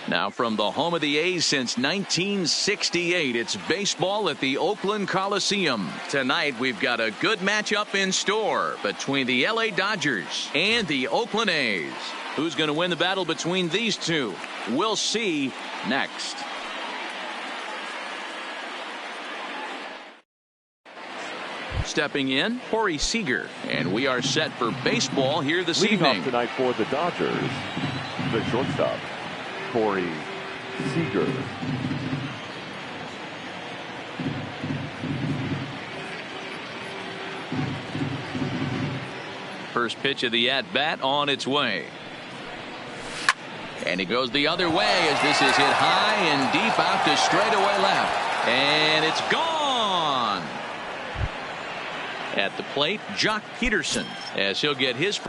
Now from the home of the A's since 1968, it's baseball at the Oakland Coliseum. Tonight we've got a good matchup in store between the LA Dodgers and the Oakland A's. Who's going to win the battle between these two? We'll see next. Stepping in, Corey Seager, and we are set for baseball here this evening. Leading off tonight for the Dodgers, the shortstop, Corey Seager. First pitch of the at-bat on its way. And he goes the other way as this is hit high and deep out to straightaway left. And it's gone. At the plate, Jock Peterson, as he'll get his.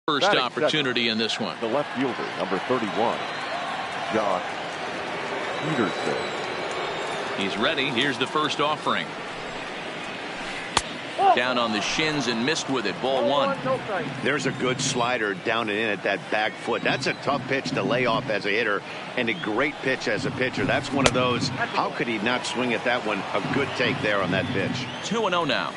First opportunity in this one. The left fielder, number 31, Jock Peterson. He's ready. Here's the first offering. Down on the shins and missed with it. Ball one. There's a good slider down and in at that back foot. That's a tough pitch to lay off as a hitter and a great pitch as a pitcher. That's one of those. How could he not swing at that one? A good take there on that pitch. 2-0 now.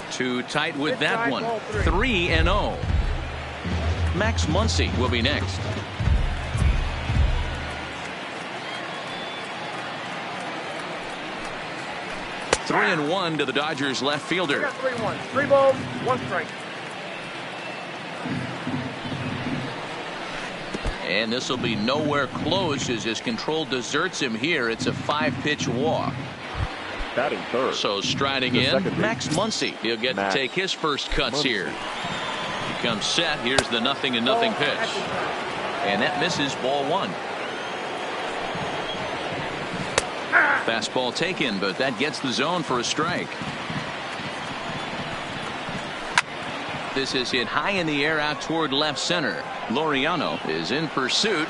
Too tight with that one. 3-0. Max Muncy will be next. Three and one to the Dodgers left fielder. 3-1. 3 balls, 1 strike. And this will be nowhere close as his control deserts him here. It's a 5-pitch walk. Batting third. So striding in, Max Muncy. He'll get to take his first cuts here. He comes set. Here's the 0-0 pitch. And that misses, ball one. Fastball taken, but that gets the zone for a strike. This is hit high in the air out toward left center. Laureano is in pursuit.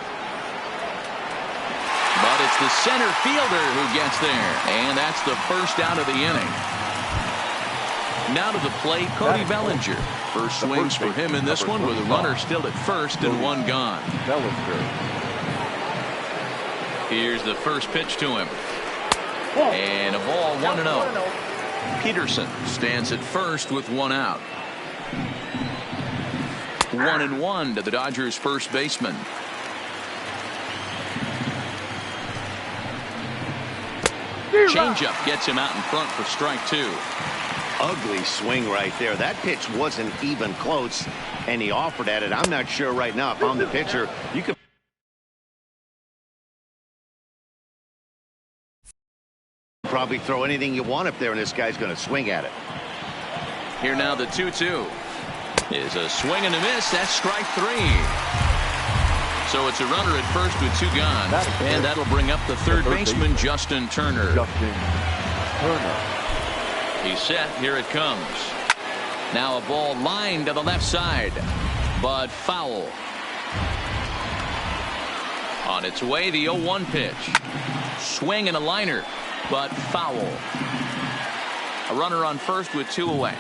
But it's the center fielder who gets there. And that's the first out of the inning. Now to the plate, Cody Bellinger. First swings for him in this one with a runner still at first and one gone. Here's the first pitch to him. And a ball 1-0. Peterson stands at first with one out. 1-1 to the Dodgers first baseman. Changeup gets him out in front for strike two. Ugly swing right there. That pitch wasn't even close, and he offered at it. I'm not sure right now if I'm the pitcher. You could probably throw anything you want up there, and this guy's going to swing at it. Here now the 2-2 is a swing and a miss. That's strike three. So it's a runner at first with two gone. And that'll bring up the third baseman, Justin Turner. He's set. Here it comes. Now a ball lined to the left side, but foul. On its way, the 0-1 pitch. Swing and a liner, but foul. A runner on first with two away.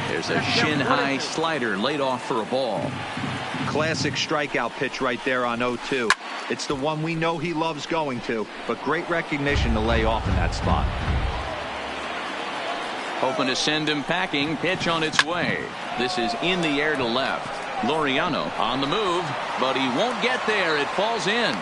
There's a shin-high slider laid off for a ball. Classic strikeout pitch right there on 0-2. It's the one we know he loves going to, but great recognition to lay off in that spot. Hoping to send him packing. Pitch on its way. This is in the air to left. Laureano on the move, but he won't get there. It falls in.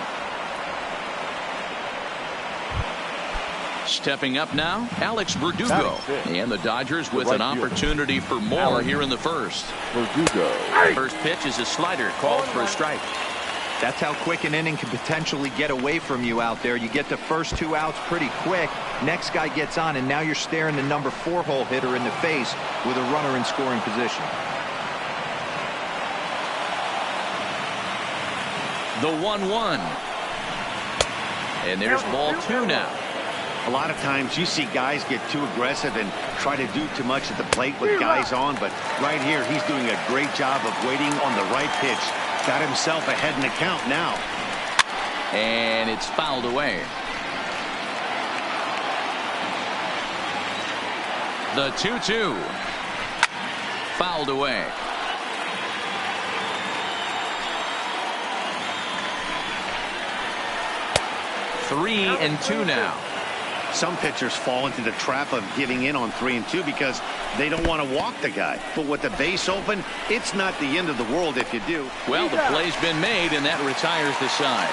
Stepping up now, Alex Verdugo. And the Dodgers with an opportunity for more here in the first. Verdugo. First pitch is a slider called for a strike. That's how quick an inning can potentially get away from you out there. You get the first two outs pretty quick. Next guy gets on, and now you're staring the number 4 hole hitter in the face with a runner in scoring position. The 1-1. And there's ball 2 now. A lot of times you see guys get too aggressive and try to do too much at the plate with guys on, but right here he's doing a great job of waiting on the right pitch. Got himself ahead in the count now. And it's fouled away. The 2-2. Fouled away. Three and two now. Some pitchers fall into the trap of giving in on 3 and 2 because they don't want to walk the guy. But with the base open, it's not the end of the world if you do. Well, the play's been made, and that retires the side.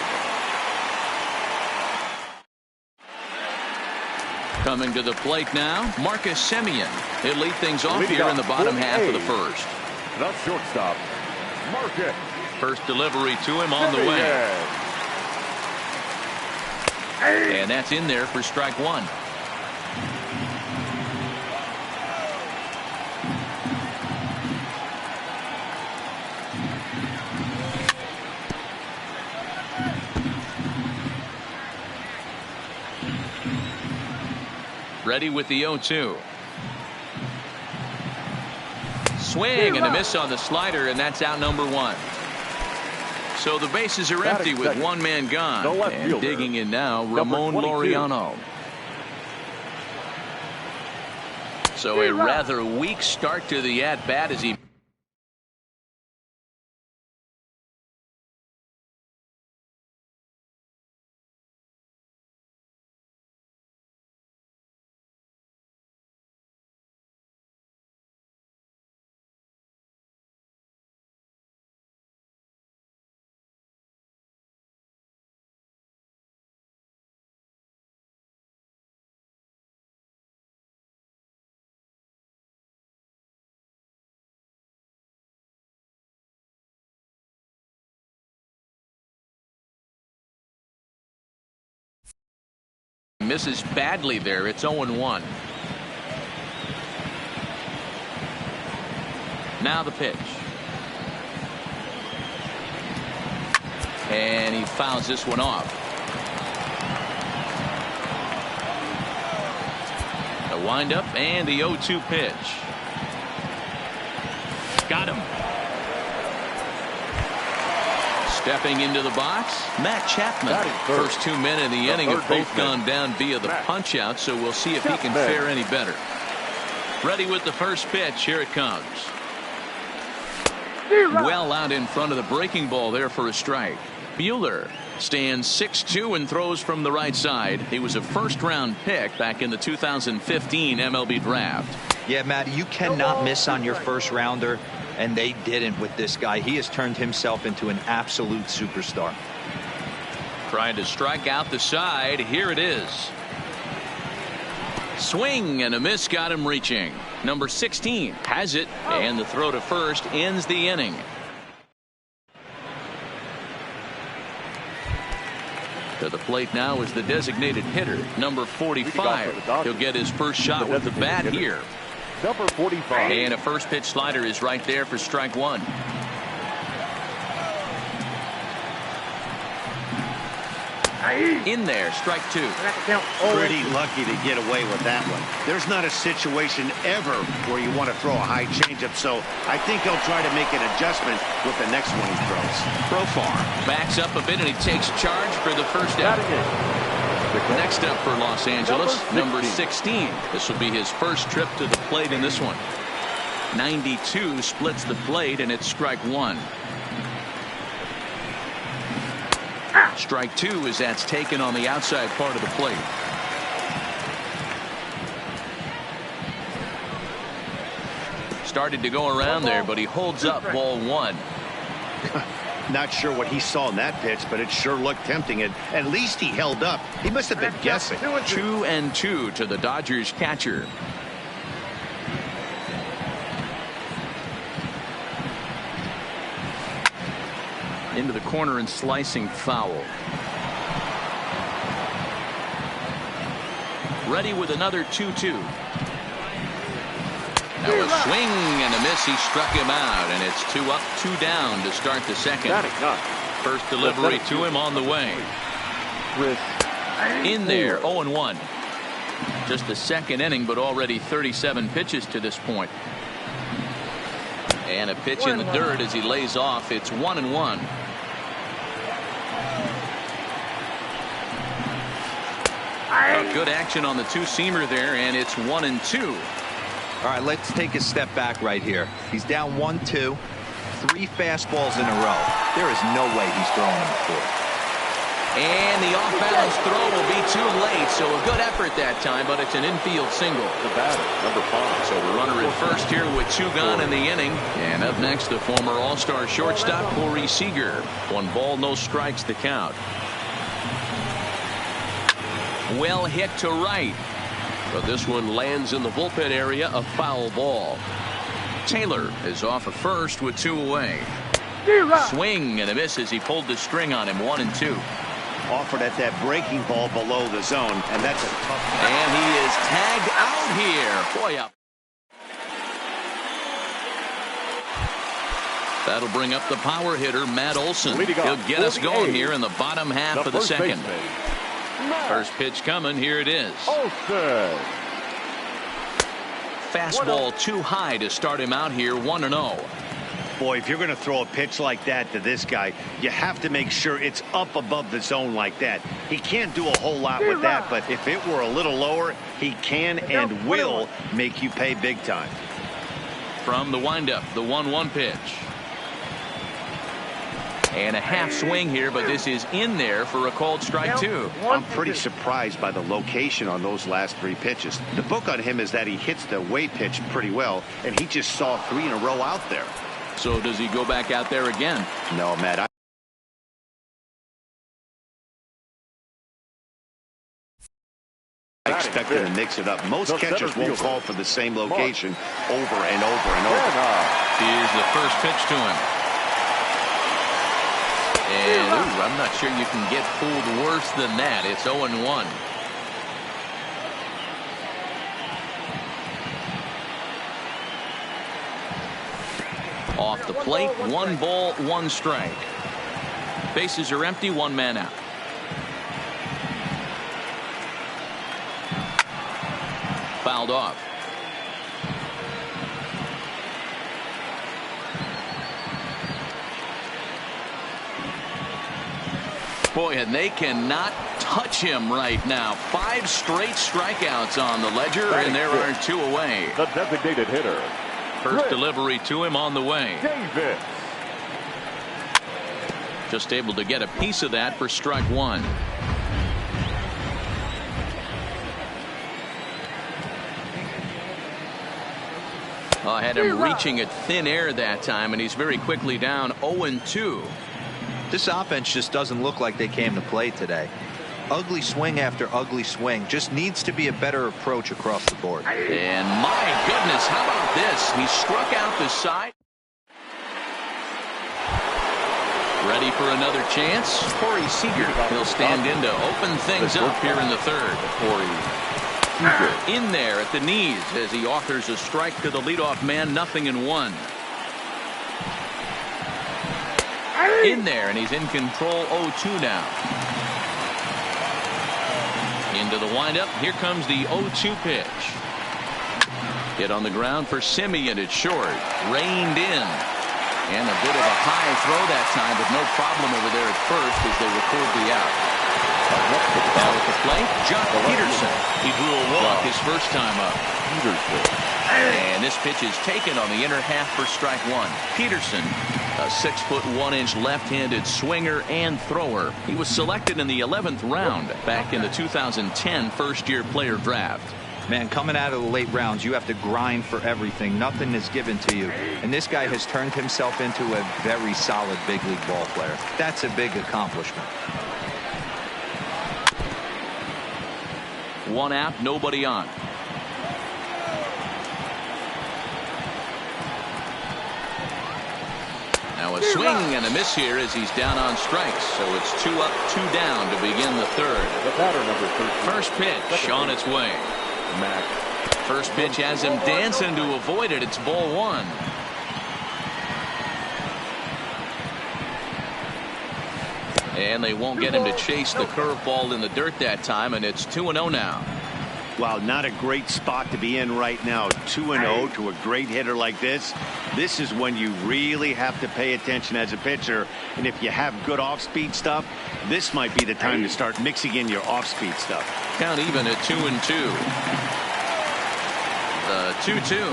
Coming to the plate now, Marcus Semien. He'll lead things off here in the bottom half of the first. The shortstop, Marcus. First delivery to him on the way. And that's in there for strike 1. Ready with the 0-2. Swing and a miss on the slider, and that's out number 1. So the bases are empty with one man gone. And digging in now, Ramon Laureano. So a rather weak start to the at-bat as he misses badly there. It's 0-1. Now the pitch. And he fouls this one off. The windup and the 0-2 pitch. Got him. Stepping into the box, Matt Chapman. First 2 men in the inning have both gone down via the punch out, so we'll see if he can fare any better. Ready with the first pitch. Here it comes. Well out in front of the breaking ball there for a strike. Buehler stands 6'2" and throws from the right side. He was a first-round pick back in the 2015 MLB draft. Yeah, Matt, you cannot miss on your first rounder. And they didn't with this guy. He has turned himself into an absolute superstar. Trying to strike out the side. Here it is. Swing and a miss got him reaching. Number 16 has it, and the throw to first ends the inning. To the plate now is the designated hitter, number 45. He'll get his first shot with the bat here. Number 45. And a first pitch slider is right there for strike 1. In there, strike 2. Pretty lucky to get away with that one. There's not a situation ever where you want to throw a high changeup, so I think he'll try to make an adjustment with the next one he throws. Profar backs up a bit and he takes charge for the first out. Next up for Los Angeles, number 16. This will be his first trip to the plate in this one. 92 splits the plate, and it's strike 1. Strike 2 as that's taken on the outside part of the plate. Started to go around there, but he holds up ball 1. Not sure what he saw in that pitch, but it sure looked tempting. And at least he held up. He must have been guessing. 2-2 to the Dodgers catcher. Into the corner and slicing foul. Ready with another 2-2. Now a swing and a miss. He struck him out, and it's 2 up, 2 down to start the second. First delivery to him on the way. In there, 0-1. Just the second inning, but already 37 pitches to this point. And a pitch in the dirt as he lays off. It's 1-1. Good action on the two-seamer there, and it's 1-2. All right, let's take a step back right here. He's down 1-2, 3 fastballs in a row. There is no way he's throwing them before. And the off-balance throw will be too late, so a good effort that time, but it's an infield single. The batter, number 5. So the runner at first here with 2 gone in the inning. And up next, the former All-Star shortstop, Corey Seager. 1 ball, no strikes the count. Well hit to right. But this one lands in the bullpen area, a foul ball. Taylor is off at first with 2 away. Swing and a miss as he pulled the string on him. 1-2. Offered at that breaking ball below the zone, and that's a tough. And he is tagged out here. Boy, up. That'll bring up the power hitter, Matt Olson. He'll get us going here in the bottom half of the second. First pitch coming. Here it is. Fastball too high to start him out here. 1-0. Boy, if you're going to throw a pitch like that to this guy, you have to make sure it's up above the zone like that. He can't do a whole lot with that, but if it were a little lower, he can and will make you pay big time. From the windup, the 1-1 pitch. And a half swing here, but this is in there for a called strike 2. I'm pretty surprised by the location on those last 3 pitches. The book on him is that he hits the away pitch pretty well, and he just saw 3 in a row out there. So does he go back out there again? No, Matt. I expect him to mix it up. Most catchers won't call for the same location over and over and over. Here's the first pitch to him. And I'm not sure you can get fooled worse than that. It's 0-1. Off the plate, 1 ball, 1 strike. Bases are empty, 1 man out. Fouled off. Boy, and they cannot touch him right now. 5 straight strikeouts on the ledger, and there are 2 away. The designated hitter. First delivery to him on the way. Davis. Just able to get a piece of that for strike 1. I had him reaching at thin air that time, and he's very quickly down 0-2. This offense just doesn't look like they came to play today. Ugly swing after ugly swing. Just needs to be a better approach across the board. And my goodness, how about this? He struck out the side. Ready for another chance? Corey Seager. He'll stand in to open things up here in the third. In there at the knees as he offers a strike to the leadoff man. 0-1. In there, and he's in control. 0-2 now. Into the windup. Here comes the 0-2 pitch. Hit on the ground for Semien. It's short. Reined in. And a bit of a high throw that time, but no problem over there at first as they record the out. Now at the plate, Jock Peterson. He drew a walk his first time up. And this pitch is taken on the inner half for strike 1. Peterson, a 6'1" left-handed swinger and thrower. He was selected in the 11th round back in the 2010 first-year player draft. Man, coming out of the late rounds, you have to grind for everything. Nothing is given to you. And this guy has turned himself into a very solid big league ball player. That's a big accomplishment. 1 out, nobody on. Now a swing and a miss here as he's down on strikes. So it's 2 up, 2 down to begin the third. The batter, number 13. First pitch on its way. First pitch has him dancing to avoid it. It's ball 1. And they won't get him to chase the curveball in the dirt that time, and it's 2-0 now. Well, not a great spot to be in right now. 2-0 to a great hitter like this. This is when you really have to pay attention as a pitcher. And if you have good off-speed stuff, this might be the time to start mixing in your off-speed stuff. Count even at 2-2. The 2-2.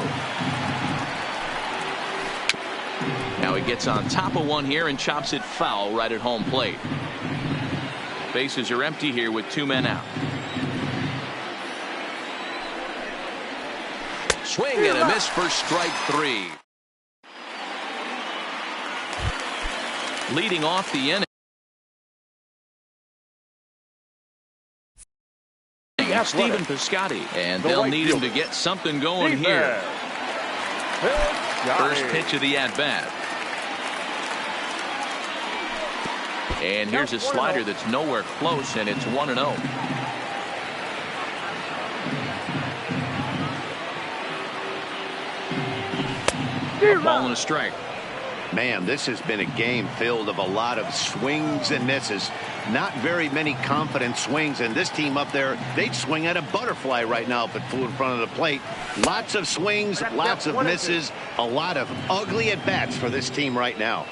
Now he gets on top of one here and chops it foul right at home plate. Bases are empty here with 2 men out. Swing and a miss for strike 3. Leading off the inning, Stephen Piscotty, and they'll need him to get something going here. First pitch of the at-bat. And here's a slider that's nowhere close, and it's 1-0. A ball and a strike. Man, this has been a game filled of a lot of swings and misses. Not very many confident swings, and this team up there, they'd swing at a butterfly right now if it flew in front of the plate. Lots of swings, lots of misses, a lot of ugly at-bats for this team right now.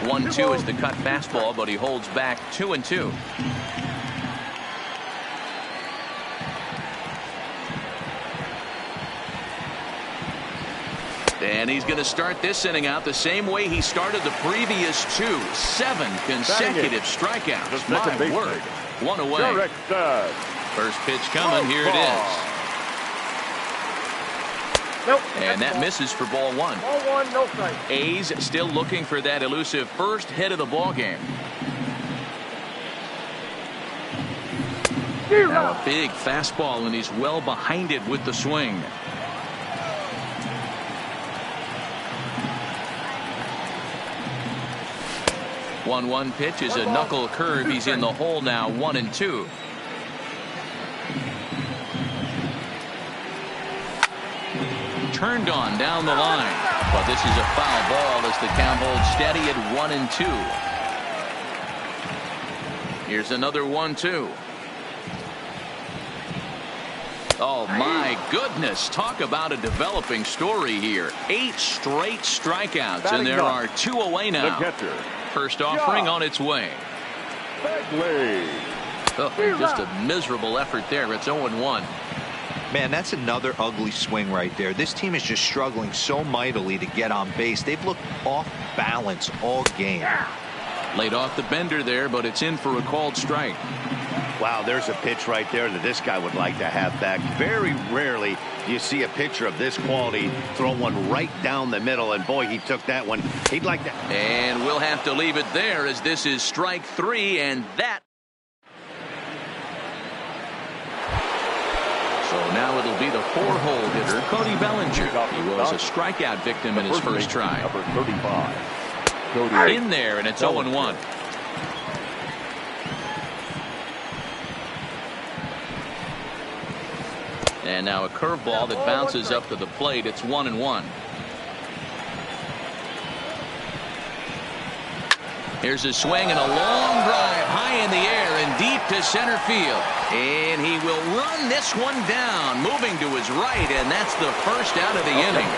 One-two is the cut fastball, but he holds back 2-2. And he's going to start this inning out the same way he started the previous 2. 7 consecutive strikeouts. My word. 1 away. First pitch coming. Here it is. And that misses for ball 1. Ball 1, no strike. A's still looking for that elusive first hit of the ball game. Now a big fastball, and he's well behind it with the swing. One pitch is a knuckle curve. He's in the hole now. 1-2. Turned on down the line, but this is a foul ball as the count holds steady at 1-2. Here's another 1-2. Oh my goodness, talk about a developing story here. 8 straight strikeouts, and there are 2 away now. First offering on its way. Oh, just a miserable effort there. It's 0-1. Man, that's another ugly swing right there. This team is just struggling so mightily to get on base. They've looked off balance all game. Laid off the bender there, but it's in for a called strike. Wow, there's a pitch right there that this guy would like to have back. Very rarely do you see a pitcher of this quality throw one right down the middle, and boy, he took that one. He'd like that. And we'll have to leave it there as this is strike 3, and that. So now it'll be the 4-hole hitter, Cody Bellinger. He was a strikeout victim in his first try. Number 35. In there, and it's 0-1. And now a curveball that bounces up to the plate. It's 1-1. Here's a swing and a long drive high in the air and deep to center field. And he will run this one down, moving to his right, and that's the first out of the inning.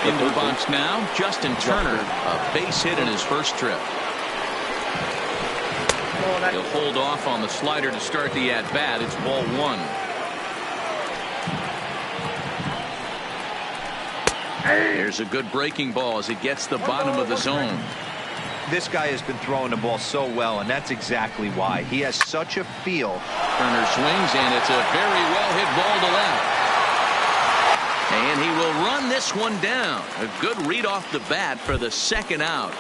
Into the box now, Justin Turner, a base hit in his first trip. He'll hold off on the slider to start the at-bat. It's ball 1. Here's a good breaking ball as it gets the bottom of the zone. This guy has been throwing the ball so well, and that's exactly why. He has such a feel. Turner swings, and it's a very well hit ball to left. And he will run this one down. A good read off the bat for the second out.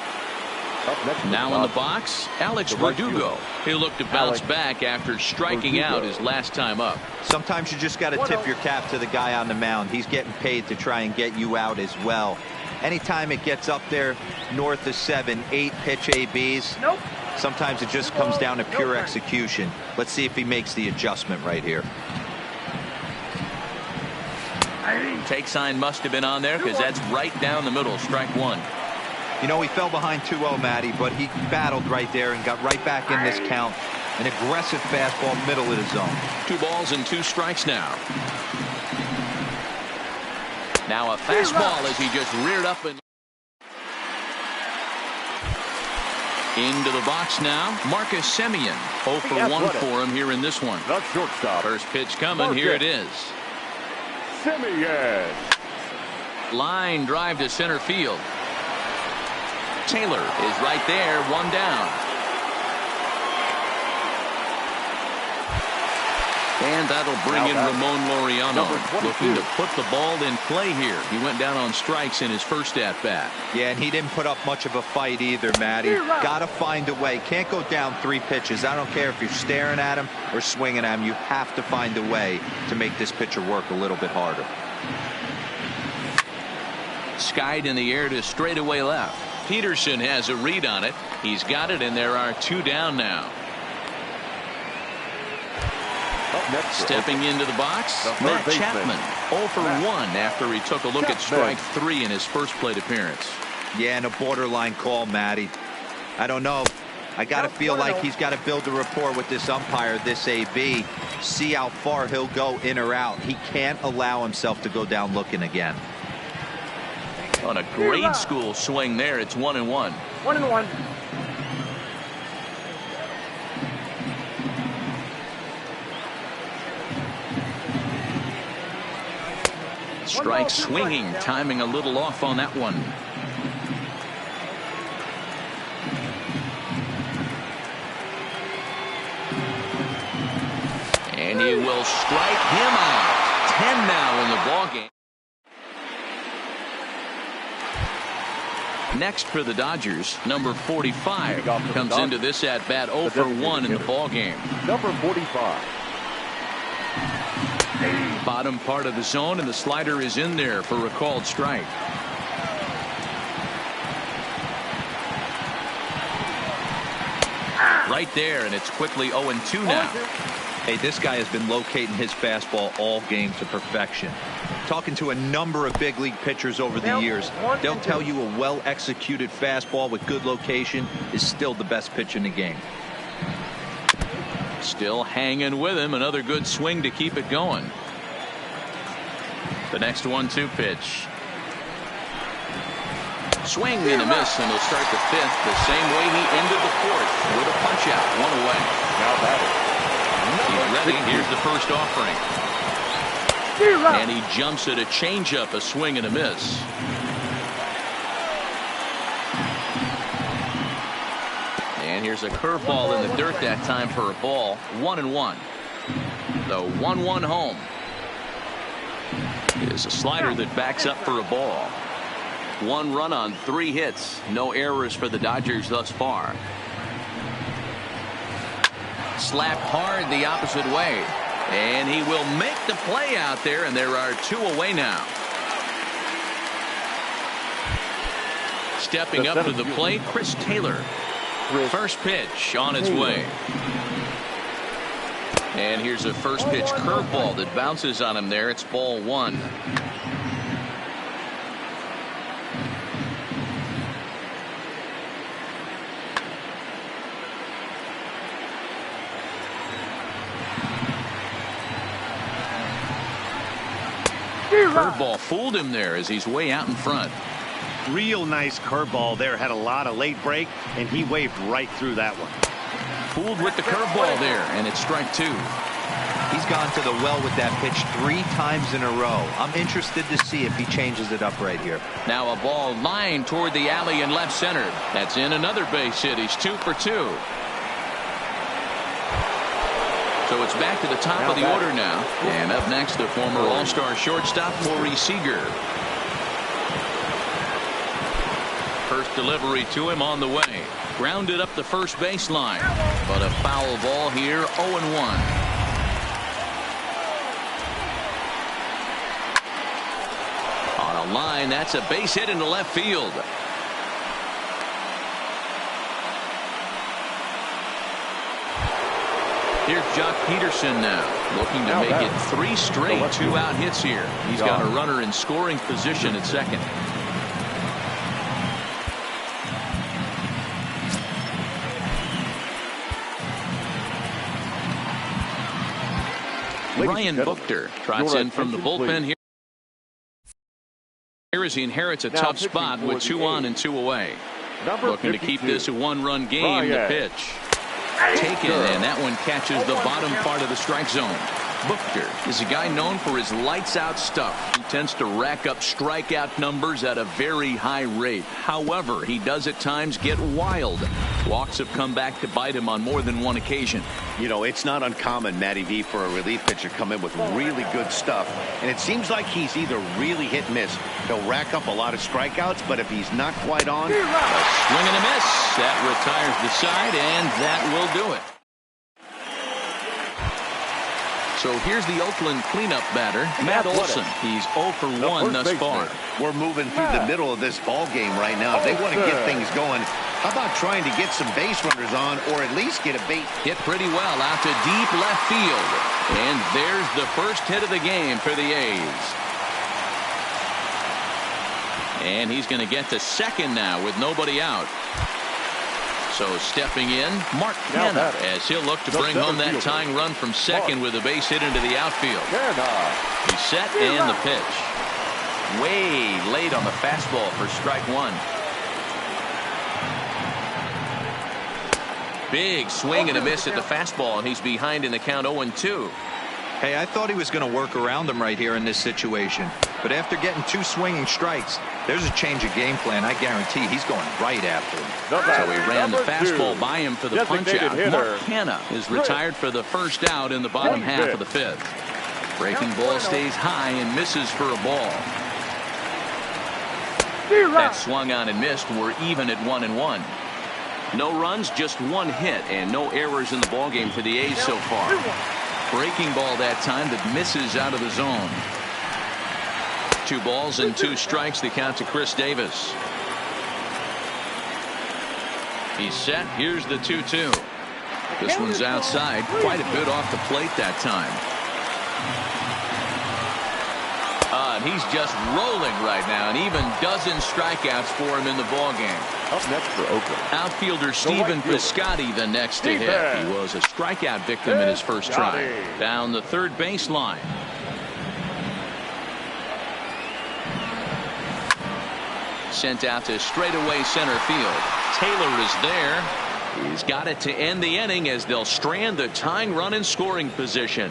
Now in the box, Alex Verdugo. He'll look to bounce back after striking out his last time up. Sometimes you just got to tip your cap to the guy on the mound. He's getting paid to try and get you out as well. Anytime it gets up there north of 7, 8 pitch ABs, sometimes it just comes down to pure execution. Let's see if he makes the adjustment right here. Take sign must have been on there because that's right down the middle. Strike one. You know, he fell behind 2-0, Matty, but he battled right there and got right back in this count. An aggressive fastball, middle of the zone. 2 balls and 2 strikes now. Now a fastball as he just reared up and into the box now. Marcus Semien. 0 for 1 for him here in this one. The shortstop. First pitch coming. Here it is. Semien. Line drive to center field. Taylor is right there. 1 down. And that'll bring in Ramon Laureano, looking to put the ball in play here. He went down on strikes in his first at-bat. Yeah, and he didn't put up much of a fight either, Matty. Got to find a way. Can't go down 3 pitches. I don't care if you're staring at him or swinging at him. You have to find a way to make this pitcher work a little bit harder. Skied in the air to straightaway left. Peterson has a read on it. He's got it, and there are 2 down now. Stepping into the box, Matt Chapman. 0 for 1 after he took a look at strike 3 in his first plate appearance. Yeah, and a borderline call, Matty. I don't know. I got to feel like he's got to build a rapport with this umpire, this AB. See how far he'll go in or out. He can't allow himself to go down looking again. On a grade school swing there, it's 1-1. 1-1. Strike swinging, timing a little off on that one. And he will strike him out. 10 now in the ballgame. Next for the Dodgers, number 45 comes into this at bat 0 for 1 in the ballgame. Number 45. Bottom part of the zone, and the slider is in there for a called strike. Right there, and it's quickly 0-2 now. Hey, this guy has been locating his fastball all game to perfection. Talking to a number of big league pitchers over the years, they'll tell you a well-executed fastball with good location is still the best pitch in the game. Still hanging with him. Another good swing to keep it going. The next 1-2 pitch. Swing and a miss, and he'll start the 5th the same way he ended the 4th with a punch out. 1 away. Now batting. He's ready. Here's the first offering. And he jumps at a changeup, a swing and a miss. And here's a curveball in the dirt that time for a ball. 1-1. The 1-1 home. It is a slider that backs up for a ball. 1 run on 3 hits. No errors for the Dodgers thus far. Slapped hard the opposite way. And he will make the play out there, and there are 2 away now. Stepping up to the plate, Chris Taylor. First pitch on its way. And here's a first pitch curveball that bounces on him there. It's ball 1. Curveball fooled him there as he's way out in front. Real nice curveball there. Had a lot of late break, and he waved right through that one. Fooled with the curveball there, and it's strike 2. He's gone to the well with that pitch 3 times in a row. I'm interested to see if he changes it up right here. Now a ball lined toward the alley in left center. That's in another base hit. He's 2 for 2. So it's back to the top of the order now. And up next, the former All-Star shortstop, Corey Seager. First delivery to him on the way. Grounded up the first baseline. But a foul ball here, 0-1. On a line, that's a base hit into left field. Here's Jock Peterson now, looking to make it 3 straight 2-out hits here. He's got a runner in scoring position at second. Ryan Buchter trots in from the bullpen here. Here as he inherits a tough spot with 2 on and 2 away. Looking to keep this a 1-run game. The pitch taken, and that one catches the bottom part of the strike zone. Buchter is a guy known for his lights-out stuff. He tends to rack up strikeout numbers at a very high rate. However, he does at times get wild. Walks have come back to bite him on more than one occasion. You know, it's not uncommon, Matty V, for a relief pitcher to come in with really good stuff. And it seems like he's either really hit and miss. He'll rack up a lot of strikeouts, but if he's not quite on, a swing and a miss. That retires the side, and that will do it. So here's the Oakland cleanup batter, Matt Olson. He's 0 for 1 thus far. We're moving through the middle of this ball game right now. If they want to get things going, how about trying to get some base runners on, or at least get a bait? Hit pretty well out to deep left field. And there's the first hit of the game for the A's. And he's going to get to second now with nobody out. So stepping in, Mark Hanna, as he'll look to bring home that tying run from second with a base hit into the outfield. He's set and the pitch. Way late on the fastball for strike 1. Big swing and a miss at the fastball, and he's behind in the count 0-2. Hey, I thought he was going to work around him right here in this situation. But after getting 2 swinging strikes, there's a change of game plan. I guarantee he's going right after him. So he ran the fastball by him for the punch-out. Mark Hanna is retired for the first out in the bottom half of the 5th. Breaking ball stays high and misses for a ball. That swung on and missed. We're even at 1-1. No runs, just 1 hit, and no errors in the ballgame for the A's so far. Breaking ball that time that misses out of the zone. 2 balls and 2 strikes, the count to Chris Davis. He's set. Here's the 2-2. This one's outside, quite a bit off the plate that time. And he's just rolling right now, and even dozen strikeouts for him in the ballgame. Up next for Oakland, outfielder Stephen Piscotty, the next to hit. He was a strikeout victim in his first try. Down the third baseline. Sent out to straightaway center field. Taylor is there. He's got it to end the inning as they'll strand the tying run in scoring position.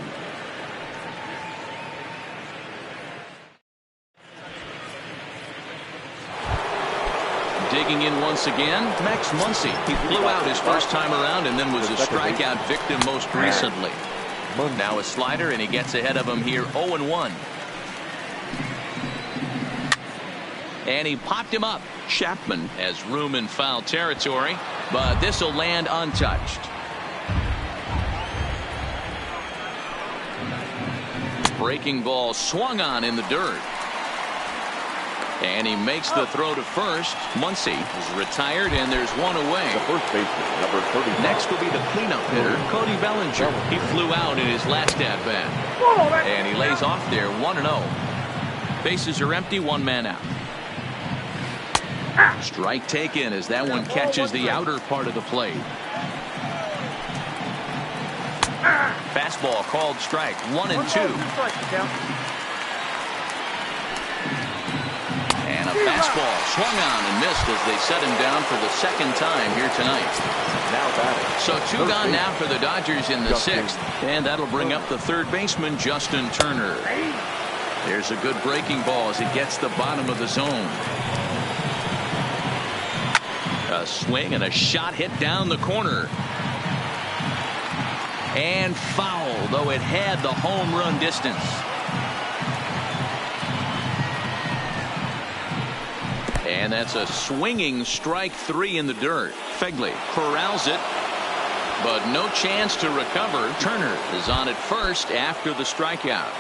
Digging in once again, Max Muncy. He flew out his first time around and then was a strikeout victim most recently. Now a slider, and he gets ahead of him here 0-1. And he popped him up. Chapman has room in foul territory, but this will land untouched. Breaking ball swung on in the dirt. And he makes the throw to first. Muncy is retired, and there's 1 away. the first baseman, number 35. Next will be the cleanup hitter, Cody Bellinger. He flew out in his last at-bat. And he lays off there 1-0. Bases are empty, 1 man out. Strike taken as that one catches the outer part of the plate. Fastball called strike. 1-2. And a fastball swung on and missed as they set him down for the second time here tonight. Now batting. So 2 gone now for the Dodgers in the 6th. And that'll bring up the third baseman, Justin Turner. There's a good breaking ball as it gets the bottom of the zone. A swing and a shot hit down the corner. And foul, though it had the home run distance. And that's a swinging strike 3 in the dirt. Fegley corrals it, but no chance to recover. Turner is on at first after the strikeout.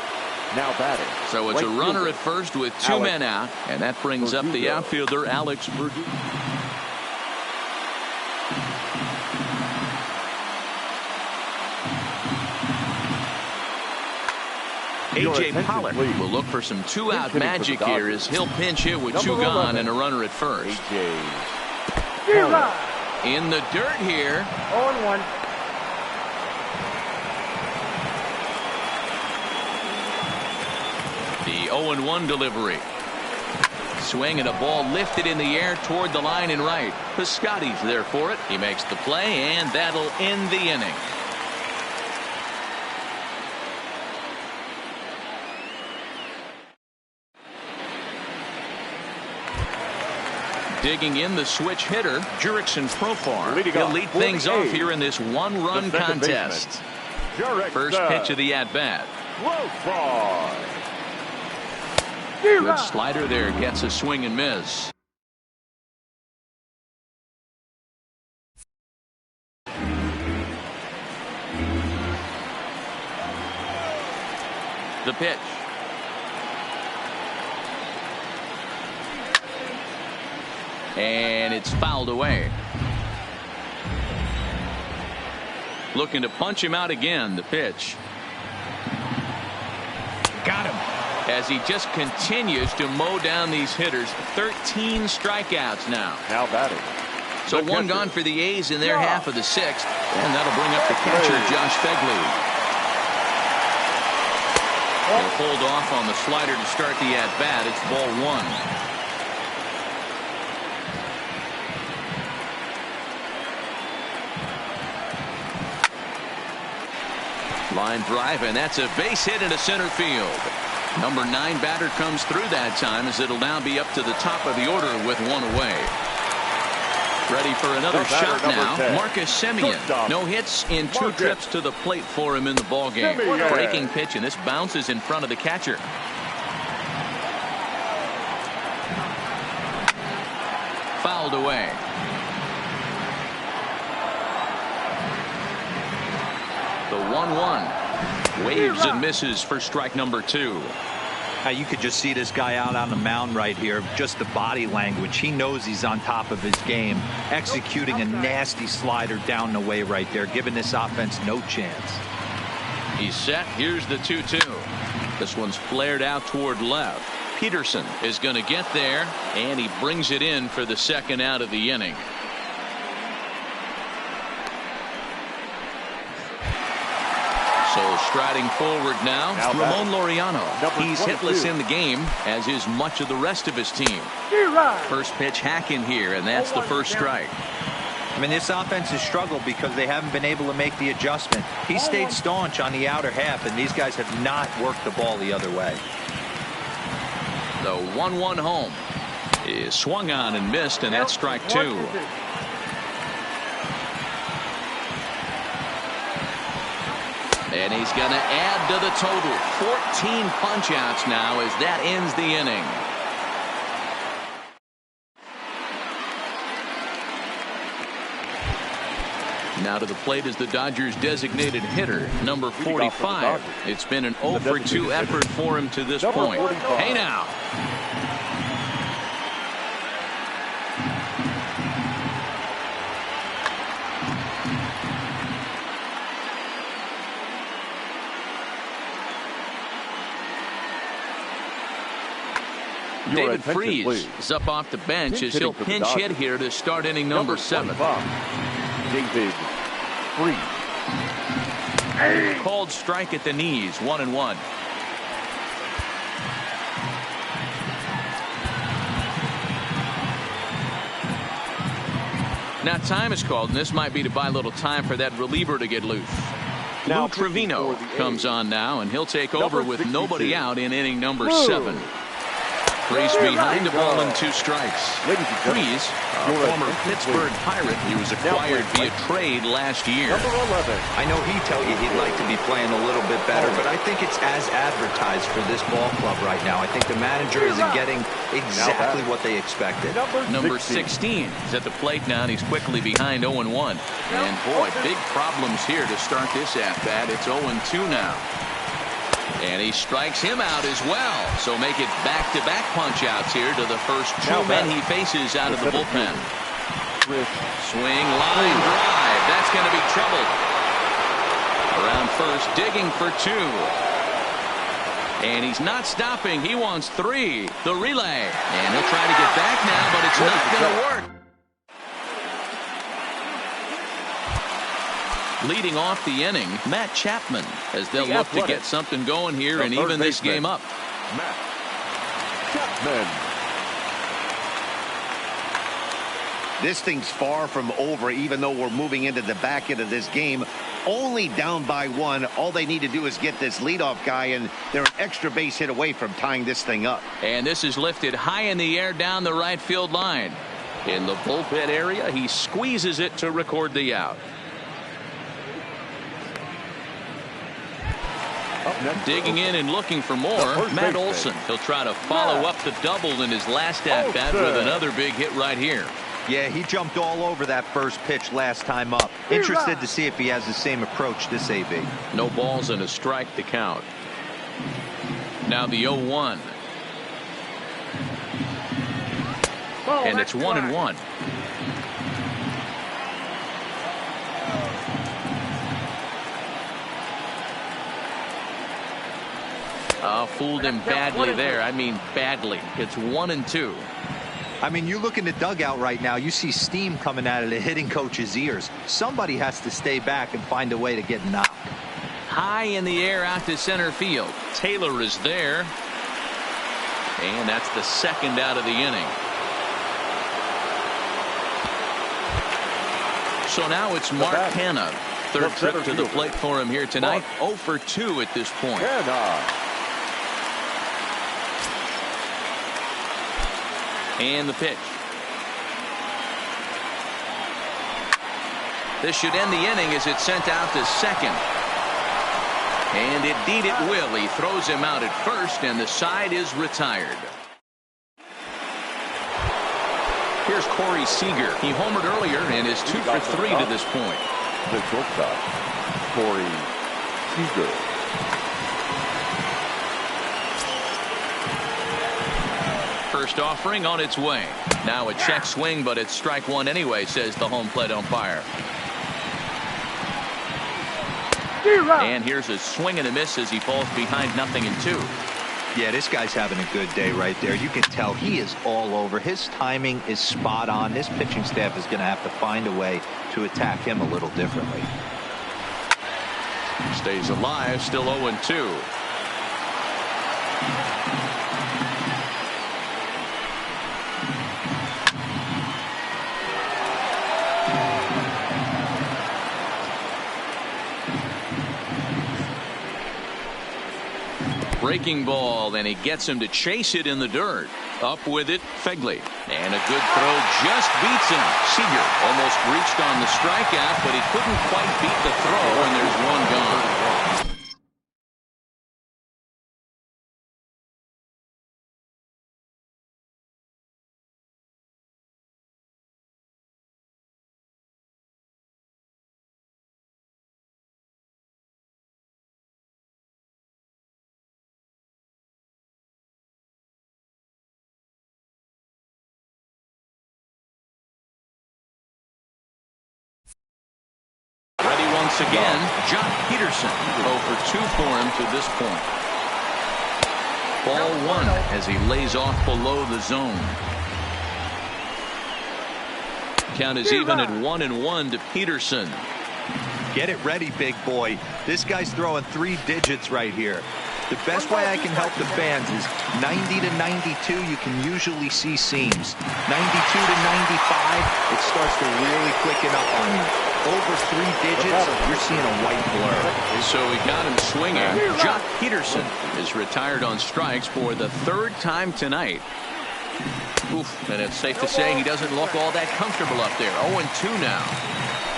Now batting. So it's a runner at first with 2 men out, and that brings up the outfielder Alex Verdugo. A.J. Pollock will look for some two-out magic here as he'll pinch hit with two gone and a runner at first. In the dirt here. 0-1. The 0-1 delivery. Swing and a ball lifted in the air toward the line and right. Piscotty's there for it. He makes the play, and that'll end the inning. Digging in the switch hitter, Jurickson Profar. He'll lead things off here in this one-run contest. First pitch of the at-bat. Good slider there, gets a swing and miss. The pitch. And it's fouled away. Looking to punch him out again. The pitch. Got him. As he just continues to mow down these hitters. 13 strikeouts now. Now batting. So one gone for the A's in their half of the sixth. And that'll bring up the catcher, Josh Phegley. He'll hold off on the slider to start the at-bat. It's ball one. Line drive, and that's a base hit into center field. Number 9 batter comes through that time, as it'll now be up to the top of the order with one away. Ready for another shot now. 10. Marcus Semien. No hits in 2 trips to the plate for him in the ballgame. Breaking pitch, and this bounces in front of the catcher. Fouled away. The 1-1. Waves and misses for strike number 2. Now you could just see this guy out on the mound right here. Just the body language. He knows he's on top of his game. Executing a nasty slider down the way right there, giving this offense no chance. He's set. Here's the 2-2. This one's flared out toward left. Peterson is going to get there, and he brings it in for the second out of the inning. So striding forward now Ramon Laureano. He's hitless in the game, as is much of the rest of his team. First pitch hack in here, and that's the first strike. I mean, this offense has struggled because they haven't been able to make the adjustment. He stayed staunch on the outer half, and these guys have not worked the ball the other way. The 1-1 home is swung on and missed, and that's strike 2. And he's going to add to the total. 14 punch-outs now as that ends the inning. Now to the plate is the Dodgers' designated hitter, number 45. It's been an 0-for-2 effort for him to this point. Hey now. David Freese is up off the bench as he'll pinch hit here to start inning number 7. David Freese. Called strike at the knees, 1-1. Now time is called, and this might be to buy a little time for that reliever to get loose. Lou Trevino comes on now, and he'll take over with nobody out in inning number 7. Freese behind the ball and 2 strikes. Freese, a former Pittsburgh Pirate, he was acquired via trade last year. I know he'd tell you he'd like to be playing a little bit better, but I think it's as advertised for this ball club right now. I think the manager isn't getting exactly what they expected. Number 16 is at the plate now, and he's quickly behind 0-1. And boy, big problems here to start this at-bat. It's 0-2 now. And he strikes him out as well. So make it back-to-back punch-outs here to the first 2 men he faces out of the bullpen. Swing, line drive. That's going to be trouble. Around first, digging for 2. And he's not stopping. He wants 3. The relay. And he'll try to get back now, but it's not going to work. Leading off the inning, Matt Chapman, as they'll look to get something going here and even this game up. Matt Chapman. This thing's far from over, even though we're moving into the back end of this game. Only down by 1. All they need to do is get this leadoff guy, and they're an extra base hit away from tying this thing up. And this is lifted high in the air down the right field line. In the bullpen area, he squeezes it to record the out. Digging in and looking for more, Matt Olson. He'll try to follow up the double in his last at-bat with another big hit right here. Yeah, he jumped all over that first pitch last time up. Interested to see if he has the same approach this AB. No balls and a strike to count. Now the 0-1. And it's 1-1. Fooled him badly there. I mean badly. It's 1-2. I mean, you look in the dugout right now, you see steam coming out of the hitting coach's ears. Somebody has to stay back and find a way to get knocked. High in the air out to center field. Taylor is there. And that's the second out of the inning. So now it's Mark Hanna. Third trip to the plate for him here tonight. 0 for 2 at this point. And the pitch. This should end the inning as it's sent out to second. And indeed it will. He throws him out at first, and the side is retired. Here's Corey Seager. He homered earlier and is 2 for 3 to this point. The shortstop, Corey Seager. First offering on its way. Now a check swing, but it's strike 1 anyway, says the home plate umpire. And here's a swing and a miss as he falls behind 0-2. Yeah, this guy's having a good day right there. You can tell he is all over. His timing is spot on. This pitching staff is going to have to find a way to attack him a little differently. Stays alive, still 0-2. Breaking ball, and he gets him to chase it in the dirt. Up with it, Fegley. And a good throw just beats him. Seager almost reached on the strikeout, but he couldn't quite beat the throw, and there's one gone. Once again, Jock Peterson. 0 for 2 for him to this point. Ball 1 as he lays off below the zone. Count is even at 1-1 to Peterson. Get it ready, big boy. This guy's throwing 3 digits right here. The best way I can help the fans is 90 to 92. You can usually see seams. 92 to 95, it starts to really quicken up on you. Over 3 digits, you're seeing a white blur. So he got him swinging. Jock Peterson is retired on strikes for the 3rd time tonight. Oof, and it's safe to say he doesn't look all that comfortable up there. 0-2 now.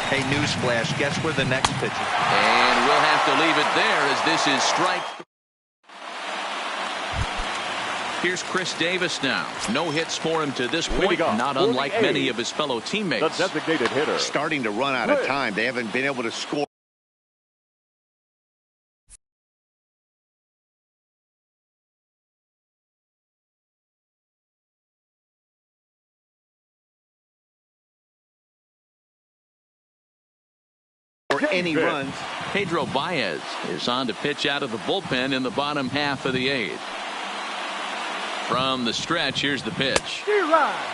Hey, newsflash, guess where the next pitch is? And we'll have to leave it there as this is strike. Here's Chris Davis now. No hits for him to this point, not unlike many of his fellow teammates. The designated hitter. Starting to run out of time. They haven't been able to score. Or any runs. Pedro Baez is on to pitch out of the bullpen in the bottom half of the 8th. From the stretch, here's the pitch.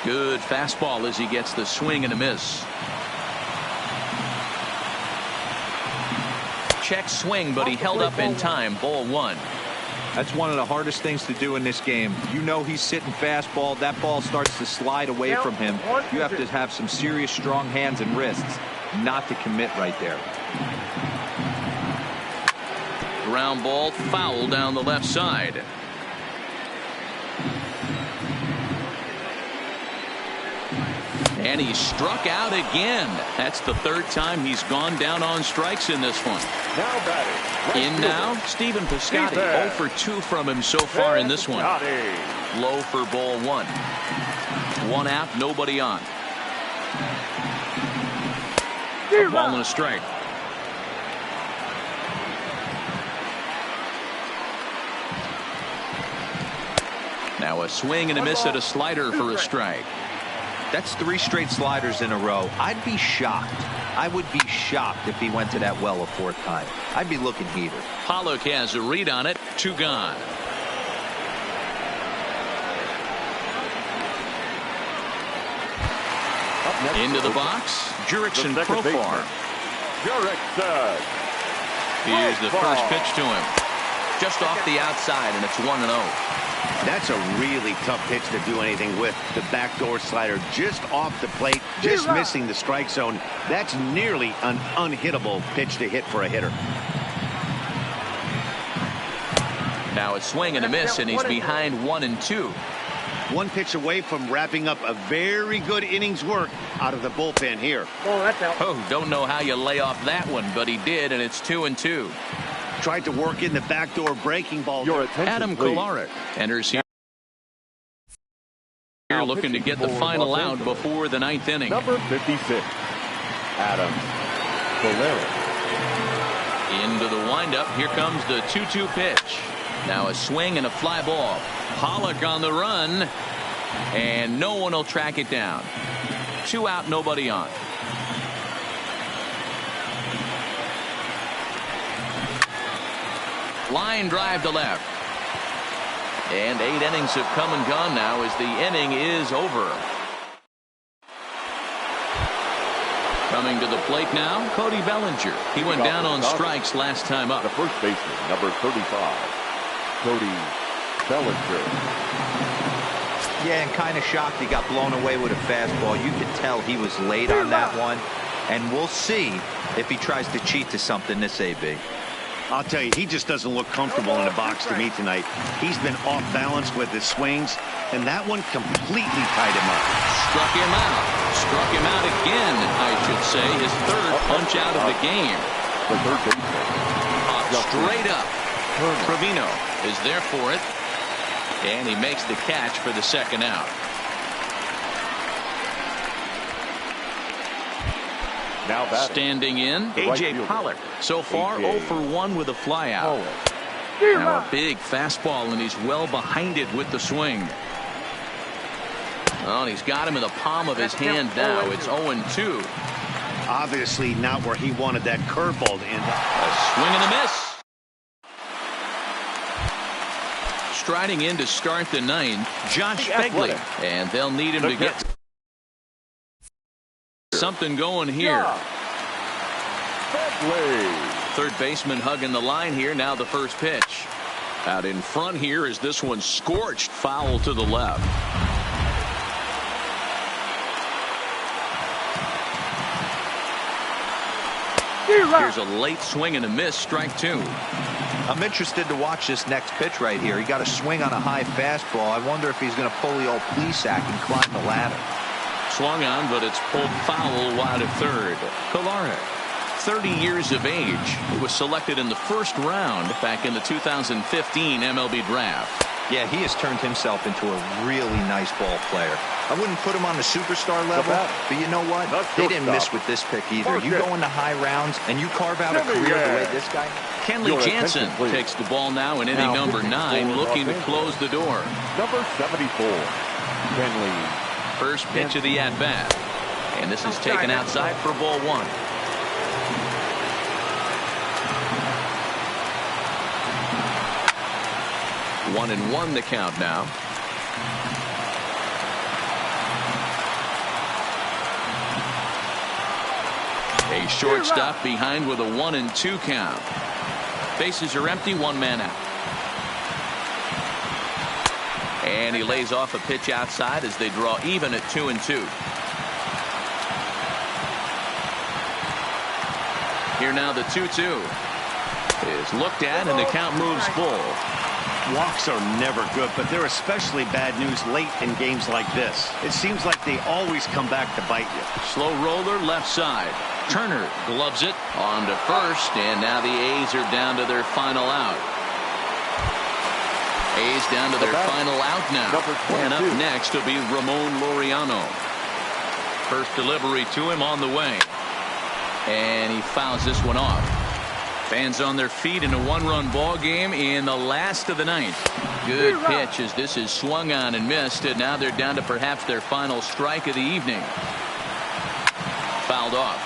Good fastball as he gets the swing and a miss. Check swing, but he held up in time. Ball 1. That's one of the hardest things to do in this game. You know he's sitting fastball. That ball starts to slide away from him. You have to have some serious strong hands and wrists not to commit right there. Ground ball foul down the left side. And he struck out again. That's the 3rd time he's gone down on strikes in this one. Now batting. In now, Stephen Piscotty. 0 for 2 from him so far in this one. Low for ball 1. 1 out, nobody on. A ball and a strike. Now a swing and a miss at a slider for a strike. That's 3 straight sliders in a row. I'd be shocked. I would be shocked if he went to that well a 4th time. I'd be looking heated. Pollock has a read on it. 2 gone. Into the box, Jurickson Profar. Jurickson. Here's the first pitch to him. Just off the outside, and it's 1-0. That's a really tough pitch to do anything with. The backdoor slider just off the plate, just missing the strike zone. That's nearly an unhittable pitch to hit for a hitter. Now a swing and a miss, and he's behind 1-2. 1 pitch away from wrapping up a very good innings work out of the bullpen here. Oh, don't know how you lay off that one, but he did, and it's 2-2. Tried to work in the backdoor breaking ball. Your attention, Adam please. Kolarek enters here looking to get the final out before the 9th inning. Number 56, Adam Kolarek. Into the windup. Here comes the 2-2 pitch. Now a swing and a fly ball. Pollock on the run, and no one will track it down. 2 out, nobody on. Line drive to left. And 8 innings have come and gone now as the inning is over. Coming to the plate now, Cody Bellinger. He went down on strikes last time up. The first baseman, number 35, Cody Bellinger. Yeah, and kind of shocked he got blown away with a fastball. You could tell he was late on that one. And we'll see if he tries to cheat to something this AB. I'll tell you, he just doesn't look comfortable in the box to me tonight. He's been off balance with his swings, and that one completely tied him up. Struck him out. Struck him out again, I should say. His 3rd punch out of the game. The third baseman. Straight up. Trevino is there for it. And he makes the catch for the 2nd out. Now batting. Standing in, A.J. Pollock. So far, 0 for 1 with a flyout. Pollock. Now a big fastball, and he's well behind it with the swing. Oh, and he's got him in the palm of his hand now. It's 0-2. Obviously not where he wanted that curveball to end up. A swing and a miss. Striding in to start the 9th, Josh Begley. And they'll need him to get something going here. Third baseman hugging the line here. Now the first pitch. Out in front here is this one scorched foul to the left. Here's a late swing and a miss. Strike 2. I'm interested to watch this next pitch right here. He got a swing on a high fastball. I wonder if he's going to pull the old Plesac and climb the ladder. Swung on, but it's pulled foul wide of third. Kolarek, 30 years of age. He was selected in the 1st round back in the 2015 MLB draft. Yeah, he has turned himself into a really nice ball player. I wouldn't put him on the superstar level, but you know what? They didn't miss with this pick either. You go into high rounds and you carve out a career the way this guy. Kenley Jansen takes the ball now in inning number 9, looking to close the door. Number 74, Kenley. First pitch of the at-bat. And this is taken outside for ball 1. 1-1 the count now. A shortstop behind with a 1-2 count. Bases are empty, one man out. And he lays off a pitch outside as they draw even at 2-2. Here now the 2-2 is looked at and the count moves full. Walks are never good, but they're especially bad news late in games like this. It seems like they always come back to bite you. Slow roller left side. Turner gloves it on to first, and now the A's are down to their final out. A's down to their final out now. And up next will be Ramon Laureano. First delivery to him on the way. And he fouls this one off. Fans on their feet in a one-run ball game in the last of the ninth. Good pitch as this is swung on and missed, and now they're down to perhaps their final strike of the evening. Fouled off.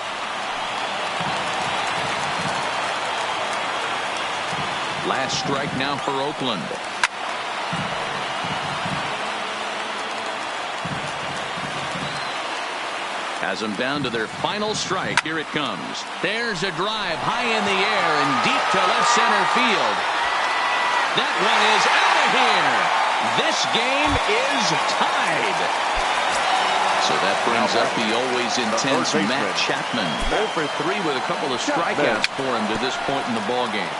Last strike now for Oakland. Has them down to their final strike. Here it comes. There's a drive high in the air and deep to left center field. That one is out of here. This game is tied. So that brings up the always intense Matt Chapman. 0 for 3 with a couple of strikeouts for him to this point in the ball game.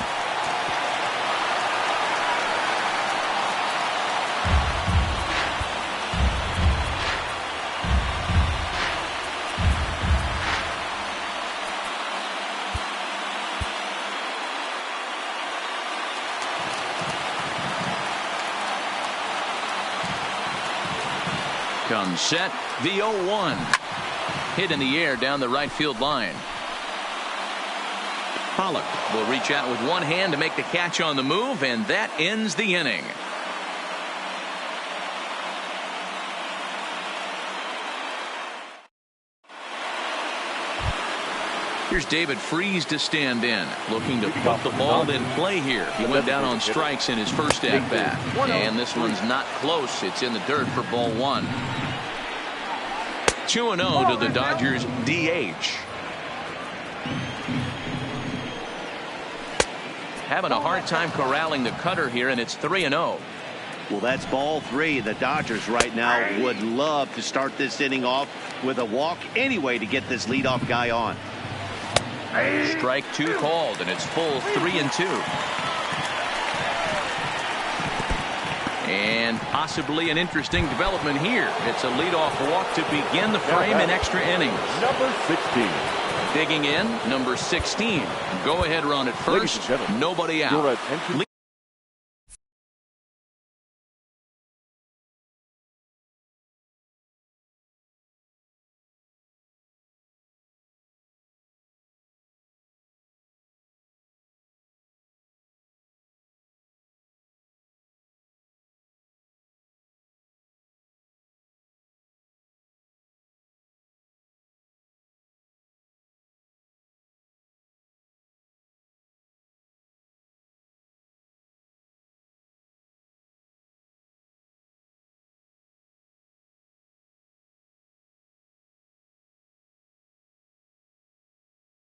Comes set. The 0-1. Hit in the air down the right field line. Pollock will reach out with one hand to make the catch on the move, and that ends the inning. Here's David Freese to stand in, looking to put the ball in play here. He went down on strikes in his first at bat, and this one's not close. It's in the dirt for ball one. 2-0 to the Dodgers DH. Having a hard time corralling the cutter here, and it's 3-0. Well, that's ball three. The Dodgers right now would love to start this inning off with a walk anyway to get this leadoff guy on. Strike two called, and it's full 3-2. And possibly an interesting development here. It's a leadoff walk to begin the frame in extra innings. Number 16. Digging in, number 16. Go ahead run at first. Nobody out.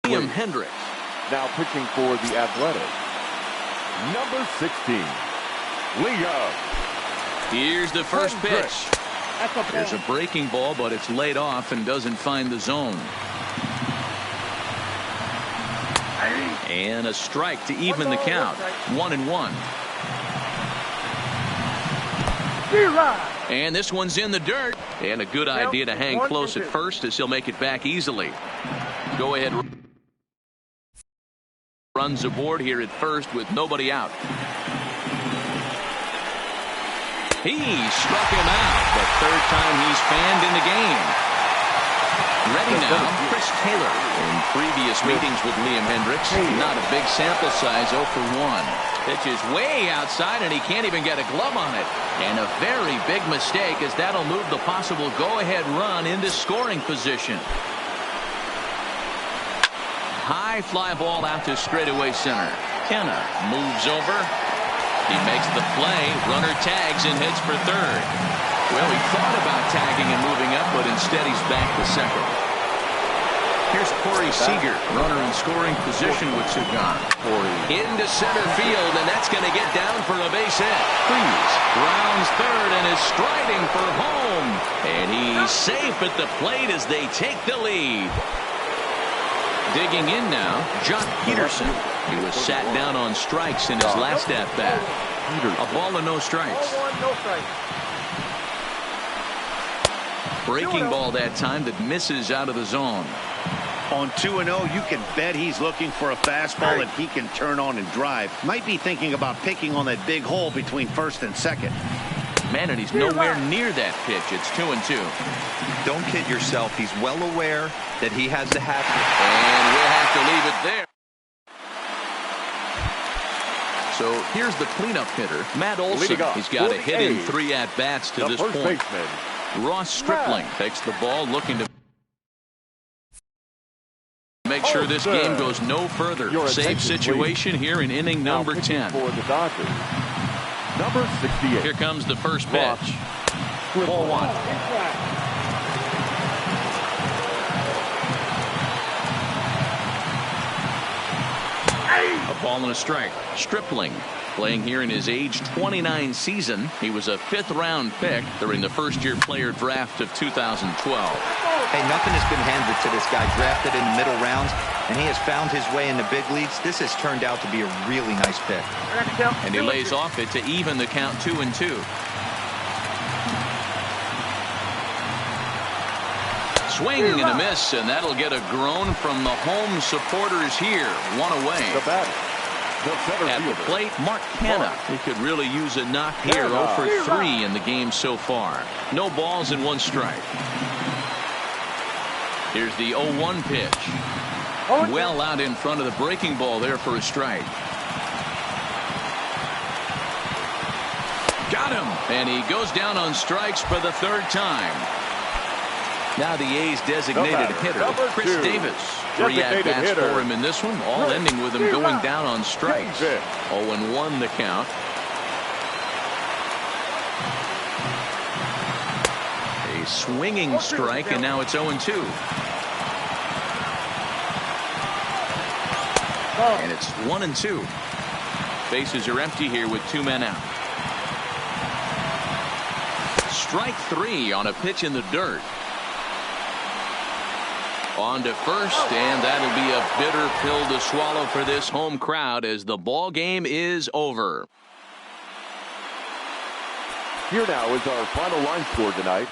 Liam Hendriks. Now pitching for the Athletics. Number 16. Liam. Here's the first pitch. There's a breaking ball, but it's laid off and doesn't find the zone. And a strike to even the count. 1-1. And this one's in the dirt. And a good idea to hang close at first as he'll make it back easily. Go ahead. Runs aboard here at first with nobody out. He struck him out. The third time he's fanned in the game. Ready now, Chris Taylor. In previous meetings with Liam Hendriks, not a big sample size, 0 for 1. Pitch is way outside and he can't even get a glove on it. And a very big mistake, as that'll move the possible go-ahead run into scoring position. High fly ball out to straightaway center. Kenna moves over. He makes the play. Runner tags and heads for third. Well, he thought about tagging and moving up, but instead he's back to second. Here's Corey Seager, runner in scoring position with Sugan. Into center field, and that's going to get down for a base hit. Freeze rounds third and is striding for home. And he's safe at the plate as they take the lead. Digging in now, Jock Peterson. He was sat down on strikes in his last at-bat. A ball and no strikes. No strikes. Breaking ball that time that misses out of the zone. On 2-0, you can bet he's looking for a fastball that he can turn on and drive. Might be thinking about picking on that big hole between first and second. Man, and he's nowhere near that pitch. It's 2-2. Don't kid yourself. He's well aware that he has to have it. And we'll have to leave it there. So here's the cleanup hitter, Matt Olson. He's got a hit in 3 at-bats to this point. Ross Stripling takes the ball, looking to make sure this game goes no further. Safe situation here in inning number 10. For the Dodgers, number 68. Here comes the first pitch. Ball 1. A ball and a strike. Stripling playing here in his age 29 season. He was a 5th-round pick during the first-year player draft of 2012. Hey, nothing has been handed to this guy. Drafted in the middle rounds, and he has found his way in the big leagues. This has turned out to be a really nice pick. And he lays off it to even the count 2-2. Swing and a miss, and that'll get a groan from the home supporters here. 1 away. The batter, the center At the fielder, plate, Mark Canha. He could really use a knock here. 0 for 3 in the game so far. No balls and 1 strike. Here's the 0-1 pitch. Well out in front of the breaking ball there for a strike. Got him. And he goes down on strikes for the 3rd time. Now the A's designated hitter, Chris Davis. 3 at-bats for him in this one, all ending with him going down on strikes. 0-1 the count. A swinging strike, and now it's 0-2. And it's 1-2. Bases are empty here with 2 men out. Strike 3 on a pitch in the dirt. On to first, and that'll be a bitter pill to swallow for this home crowd as the ball game is over. Here now is our final line score tonight.